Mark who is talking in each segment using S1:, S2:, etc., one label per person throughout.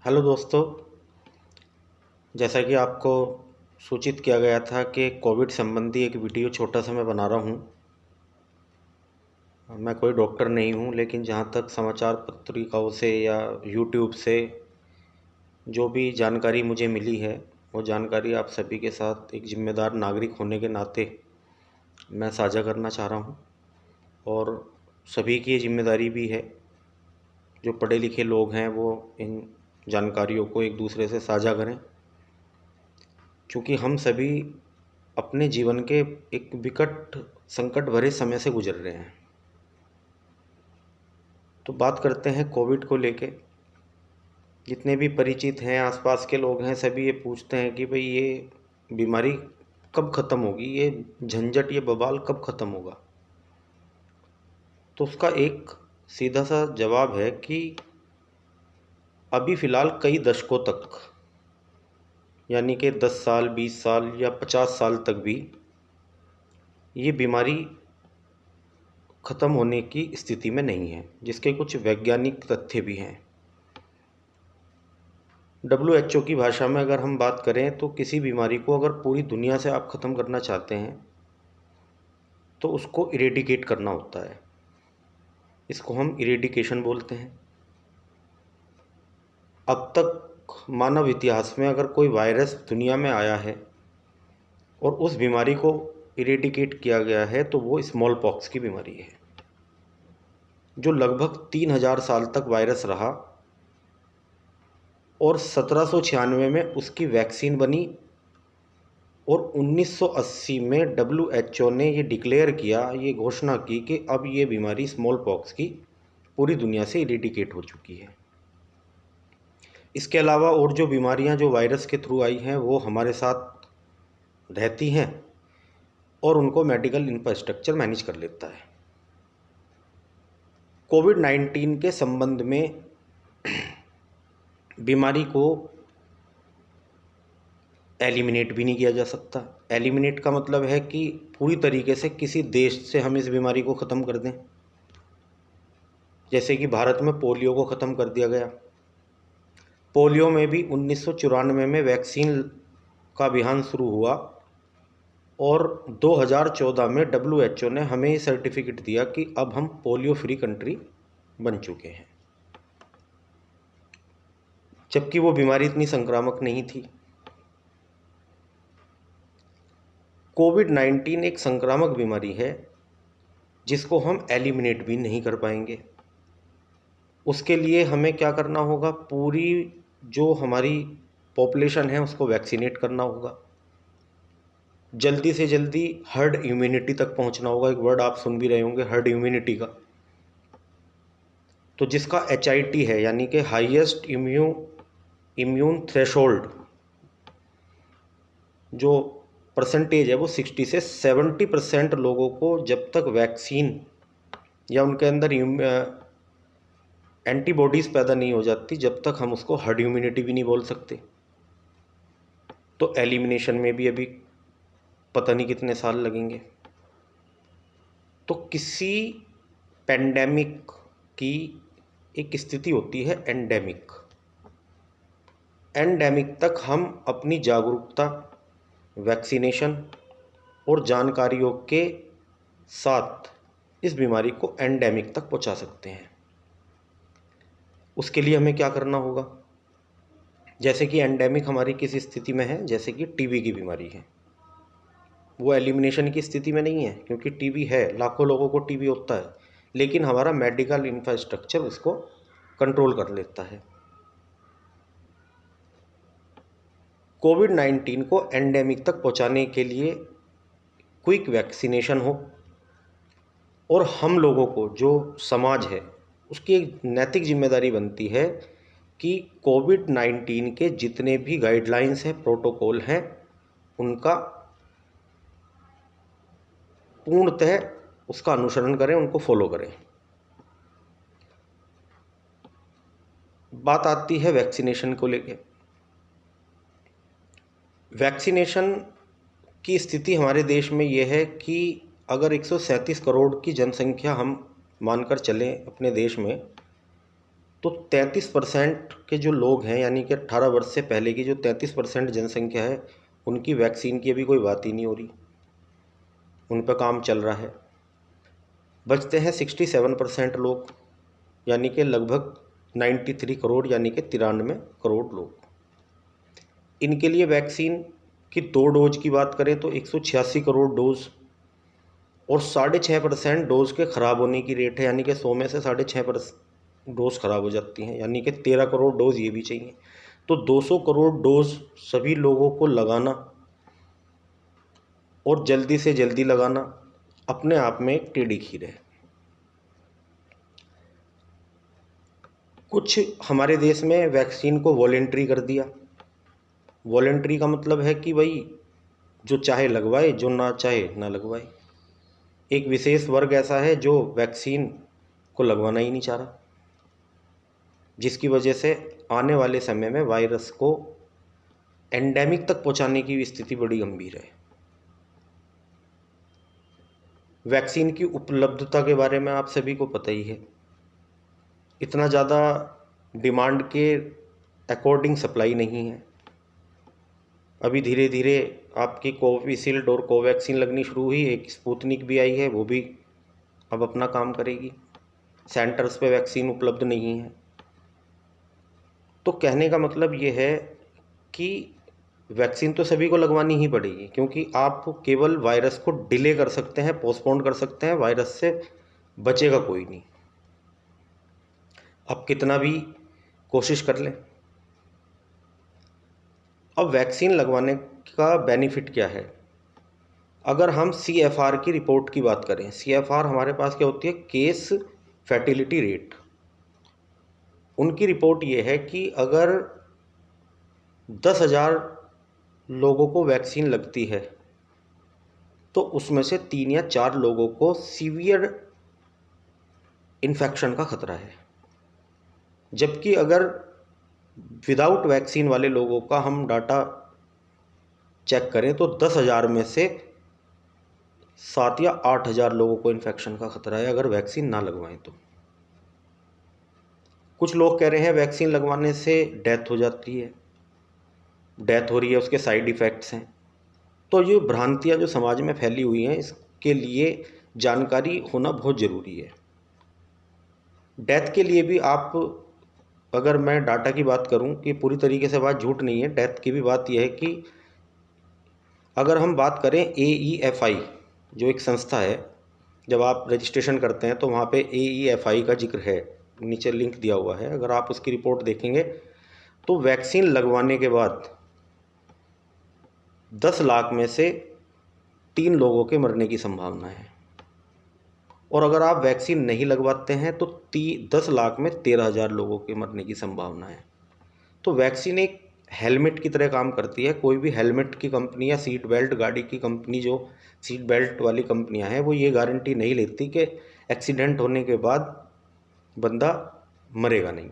S1: Hello दोस्तों। जैसा कि आपको सूचित किया गया था कि कोविड संबंधी एक वीडियो छोटा सा मैं बना रहा हूँ। मैं कोई डॉक्टर नहीं हूँ, लेकिन जहाँ तक समाचार पत्रिकाओं से या यूट्यूब से जो भी जानकारी मुझे मिली है, वो जानकारी आप सभी के साथ एक जिम्मेदार नागरिक होने के नाते मैं साझा करना चाह रहा हूँ। और सभी की ये जिम्मेदारी भी है, जो पढ़े लिखे लोग हैं वो इन जानकारियों को एक दूसरे से साझा करें, क्योंकि हम सभी अपने जीवन के एक विकट संकट भरे समय से गुजर रहे हैं। तो बात करते हैं कोविड को लेके। जितने भी परिचित हैं, आसपास के लोग हैं, सभी ये पूछते हैं कि भाई ये बीमारी कब ख़त्म होगी, ये झंझट, ये बवाल कब ख़त्म होगा। तो उसका एक सीधा सा जवाब है कि अभी फ़िलहाल कई दशकों तक, यानी कि 10 साल, 20 साल या 50 साल तक भी ये बीमारी ख़त्म होने की स्थिति में नहीं है, जिसके कुछ वैज्ञानिक तथ्य भी हैं। WHO की भाषा में अगर हम बात करें तो किसी बीमारी को अगर पूरी दुनिया से आप ख़त्म करना चाहते हैं तो उसको इरेडिकेट करना होता है। इसको हम इरेडिकेशन बोलते हैं। अब तक मानव इतिहास में अगर कोई वायरस दुनिया में आया है और उस बीमारी को इरेडिकेट किया गया है तो वो स्मॉल पॉक्स की बीमारी है, जो लगभग 3000 साल तक वायरस रहा और 1796 में उसकी वैक्सीन बनी और 1980 में WHO ने ये डिक्लेयर किया, ये घोषणा की कि अब ये बीमारी स्मॉल पॉक्स की पूरी दुनिया से इरेडिकेट हो चुकी है। इसके अलावा और जो बीमारियां जो वायरस के थ्रू आई हैं वो हमारे साथ रहती हैं और उनको मेडिकल इंफ्रास्ट्रक्चर मैनेज कर लेता है। कोविड-19 के संबंध में बीमारी को एलिमिनेट भी नहीं किया जा सकता। एलिमिनेट का मतलब है कि पूरी तरीके से किसी देश से हम इस बीमारी को ख़त्म कर दें। जैसे कि भारत में पोलियो को ख़त्म कर दिया गया। पोलियो में भी 1994 में वैक्सीन का अभियान शुरू हुआ और 2014 में WHO ने हमें ये सर्टिफिकेट दिया कि अब हम पोलियो फ्री कंट्री बन चुके हैं, जबकि वो बीमारी इतनी संक्रामक नहीं थी। कोविड-19 एक संक्रामक बीमारी है जिसको हम एलिमिनेट भी नहीं कर पाएंगे। उसके लिए हमें क्या करना होगा, पूरी जो हमारी पॉपुलेशन है उसको वैक्सीनेट करना होगा। जल्दी से जल्दी हर्ड इम्यूनिटी तक पहुंचना होगा। एक वर्ड आप सुन भी रहे होंगे, हर्ड इम्यूनिटी का। तो जिसका HIT है, यानी कि हाईएस्ट इम्यून थ्रेशोल्ड, जो परसेंटेज है वो 60 से 70% लोगों को जब तक वैक्सीन या उनके अंदर एंटीबॉडीज़ पैदा नहीं हो जाती, जब तक हम उसको हर्ड इम्यूनिटी भी नहीं बोल सकते। तो एलिमिनेशन में भी अभी पता नहीं कितने साल लगेंगे। तो किसी पेंडेमिक की एक स्थिति होती है एंडेमिक। एंडेमिक तक हम अपनी जागरूकता, वैक्सीनेशन और जानकारियों के साथ इस बीमारी को एंडेमिक तक पहुंचा सकते हैं। उसके लिए हमें क्या करना होगा? जैसे कि एंडेमिक हमारी किस स्थिति में है, जैसे कि टीबी की बीमारी है। वो एलिमिनेशन की स्थिति में नहीं है, क्योंकि टीबी है, लाखों लोगों को टीबी होता है, लेकिन हमारा मेडिकल इंफ्रास्ट्रक्चर उसको कंट्रोल कर लेता है। कोविड-19 को एंडेमिक तक पहुंचाने के लिए क्विक वैक्सीनेशन हो और हम लोगों को, जो समाज है, उसकी एक नैतिक जिम्मेदारी बनती है कि कोविड-19 के जितने भी गाइडलाइंस हैं, प्रोटोकॉल हैं, उनका पूर्णतः उसका अनुसरण करें, उनको फॉलो करें। बात आती है वैक्सीनेशन को लेके। वैक्सीनेशन की स्थिति हमारे देश में ये है कि अगर 137 करोड़ की जनसंख्या हम मानकर चलें अपने देश में, तो 33% के जो लोग हैं, यानी कि 18 वर्ष से पहले की जो 33% जनसंख्या है, उनकी वैक्सीन की अभी कोई बात ही नहीं हो रही, उन पर काम चल रहा है। बचते हैं 67% लोग, यानी कि लगभग 93 करोड़, यानी कि 93 करोड़ लोग। इनके लिए वैक्सीन की 2 डोज की बात करें तो 186 करोड़ डोज, और 6.5% डोज के ख़राब होने की रेट है, यानी कि 100 में से 6.5% डोज ख़राब हो जाती हैं, यानी कि 13 करोड़ डोज ये भी चाहिए। तो 200 करोड़ डोज सभी लोगों को लगाना और जल्दी से जल्दी लगाना अपने आप में एक टेढ़ी खीर है। कुछ हमारे देश में वैक्सीन को वॉलेंट्री कर दिया। वॉलेंट्री का मतलब है कि भाई जो चाहे लगवाए, जो ना चाहे ना लगवाए। एक विशेष वर्ग ऐसा है जो वैक्सीन को लगवाना ही नहीं चाह रहा, जिसकी वजह से आने वाले समय में वायरस को एंडेमिक तक पहुंचाने की स्थिति बड़ी गंभीर है। वैक्सीन की उपलब्धता के बारे में आप सभी को पता ही है, इतना ज़्यादा डिमांड के अकॉर्डिंग सप्लाई नहीं है। अभी धीरे धीरे आपकी कोविशील्ड और कोवैक्सीन लगनी शुरू हुई, एक स्पुतनिक भी आई है, वो भी अब अपना काम करेगी। सेंटर्स पे वैक्सीन उपलब्ध नहीं है। तो कहने का मतलब ये है कि वैक्सीन तो सभी को लगवानी ही पड़ेगी, क्योंकि आप केवल वायरस को डिले कर सकते हैं, पोस्टपोन कर सकते हैं, वायरस से बचेगा कोई नहीं, आप कितना भी कोशिश कर लें। अब वैक्सीन लगवाने का बेनिफिट क्या है? अगर हम CFR की रिपोर्ट की बात करें, CFR हमारे पास क्या होती है? Case fatality rate. उनकी रिपोर्ट ये है कि अगर 10,000 लोगों को वैक्सीन लगती है तो उसमें से 3 या 4 लोगों को सीवियर इन्फेक्शन का खतरा है, जबकि अगर विदाउट वैक्सीन वाले लोगों का हम डाटा चेक करें तो 10,000 में से 7 या 8,000 लोगों को इन्फेक्शन का खतरा है अगर वैक्सीन ना लगवाएं तो। कुछ लोग कह रहे हैं वैक्सीन लगवाने से डेथ हो जाती है, डेथ हो रही है, उसके साइड इफ़ेक्ट्स हैं। तो ये भ्रांतियाँ जो समाज में फैली हुई हैं, इसके लिए जानकारी होना बहुत ज़रूरी है। डेथ के लिए भी आप, अगर मैं डाटा की बात करूं कि पूरी तरीके से बात झूठ नहीं है, डेथ की भी बात यह है कि अगर हम बात करें AEFI जो एक संस्था है, जब आप रजिस्ट्रेशन करते हैं तो वहाँ पे AEFI का जिक्र है, नीचे लिंक दिया हुआ है, अगर आप उसकी रिपोर्ट देखेंगे तो वैक्सीन लगवाने के बाद 10 लाख में से 3 लोगों के मरने की संभावना है, और अगर आप वैक्सीन नहीं लगवाते हैं तो 10 लाख में 13,000 लोगों के मरने की संभावना है। तो वैक्सीन एक हेलमेट की तरह काम करती है। कोई भी हेलमेट की कंपनी या सीट बेल्ट गाड़ी की कंपनी, जो सीट बेल्ट वाली कंपनियां हैं, वो ये गारंटी नहीं लेती कि एक्सीडेंट होने के बाद बंदा मरेगा नहीं,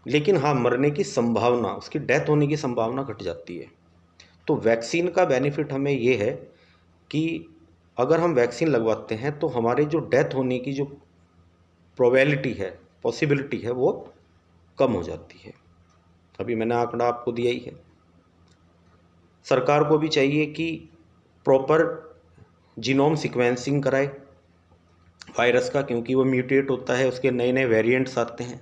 S1: लेकिन हाँ मरने की संभावना, उसकी डेथ होने की संभावना घट जाती है। तो वैक्सीन का बेनिफिट हमें ये है कि अगर हम वैक्सीन लगवाते हैं तो हमारे जो डेथ होने की जो प्रोबेबिलिटी है, पॉसिबिलिटी है, वो कम हो जाती है। अभी मैंने आंकड़ा आपको दिया ही है। सरकार को भी चाहिए कि प्रॉपर जीनोम सीक्वेंसिंग कराए वायरस का, क्योंकि वो म्यूटेट होता है, उसके नए नए वेरिएंट्स आते हैं।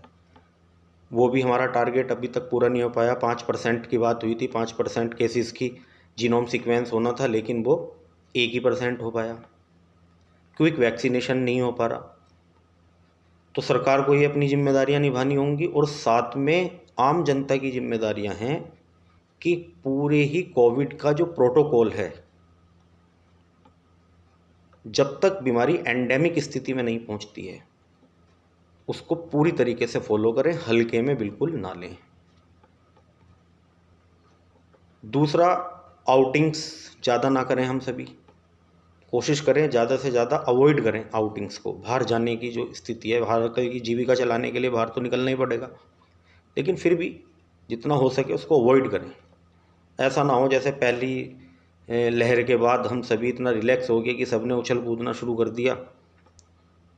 S1: वो भी हमारा टारगेट अभी तक पूरा नहीं हो पाया। 5% की बात हुई थी, 5% केसेस की जीनोम सीक्वेंस होना था, लेकिन वो 1% हो पाया, क्विक वैक्सीनेशन नहीं हो पा रहा। तो सरकार को ये अपनी जिम्मेदारियां निभानी होंगी, और साथ में आम जनता की जिम्मेदारियां हैं कि पूरे ही कोविड का जो प्रोटोकॉल है, जब तक बीमारी एंडेमिक स्थिति में नहीं पहुंचती है, उसको पूरी तरीके से फॉलो करें, हल्के में बिल्कुल ना लें। दूसरा, आउटिंग्स ज़्यादा ना करें। हम सभी कोशिश करें ज़्यादा से ज़्यादा अवॉइड करें आउटिंग्स को। बाहर जाने की जो स्थिति है, बाहर की जीविका चलाने के लिए बाहर तो निकलना ही पड़ेगा, लेकिन फिर भी जितना हो सके उसको अवॉइड करें। ऐसा ना हो जैसे पहली लहर के बाद हम सभी इतना रिलैक्स हो गए कि सबने उछल कूदना शुरू कर दिया,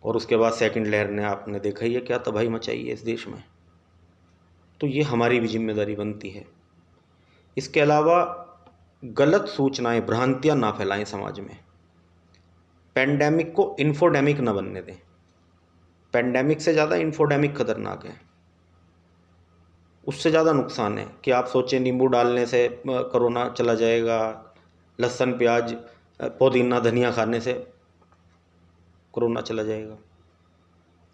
S1: और उसके बाद सेकंड लहर ने आपने देखा ही है क्या तबाही मचाई है इस देश में। तो ये हमारी भी जिम्मेदारी बनती है। इसके अलावा गलत सूचनाएं, भ्रांतियां ना फैलाएं समाज में। पेंडेमिक को इन्फोडेमिक ना बनने दें। पेंडेमिक से ज़्यादा इन्फोडेमिक खतरनाक है, उससे ज़्यादा नुकसान है कि आप सोचें नींबू डालने से कोरोना चला जाएगा, लहसुन प्याज पुदीना धनिया खाने से कोरोना चला जाएगा।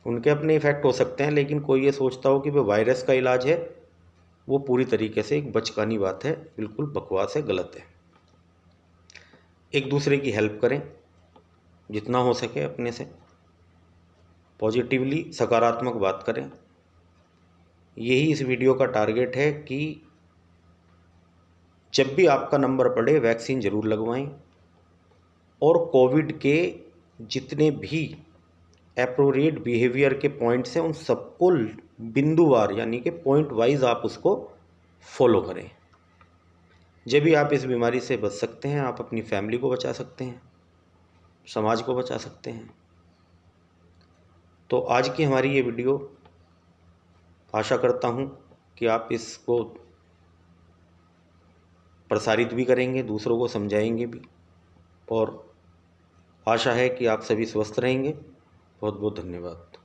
S1: उनके अपने इफ़ेक्ट हो सकते हैं, लेकिन कोई ये सोचता हो कि वो वायरस का इलाज है, वो पूरी तरीके से एक बचकानी बात है, बिल्कुल बकवास है, गलत है। एक दूसरे की हेल्प करें जितना हो सके, अपने से पॉजिटिवली सकारात्मक बात करें। यही इस वीडियो का टारगेट है कि जब भी आपका नंबर पड़े वैक्सीन ज़रूर लगवाएं, और कोविड के जितने भी एप्रोप्रिएट बिहेवियर के पॉइंट्स हैं उन सबको बिंदुवार यानी कि पॉइंट वाइज आप उसको फॉलो करें। जब भी आप इस बीमारी से बच सकते हैं, आप अपनी फैमिली को बचा सकते हैं, समाज को बचा सकते हैं। तो आज की हमारी ये वीडियो, आशा करता हूँ कि आप इसको प्रसारित भी करेंगे, दूसरों को समझाएंगे भी, और आशा है कि आप सभी स्वस्थ रहेंगे। बहुत बहुत धन्यवाद।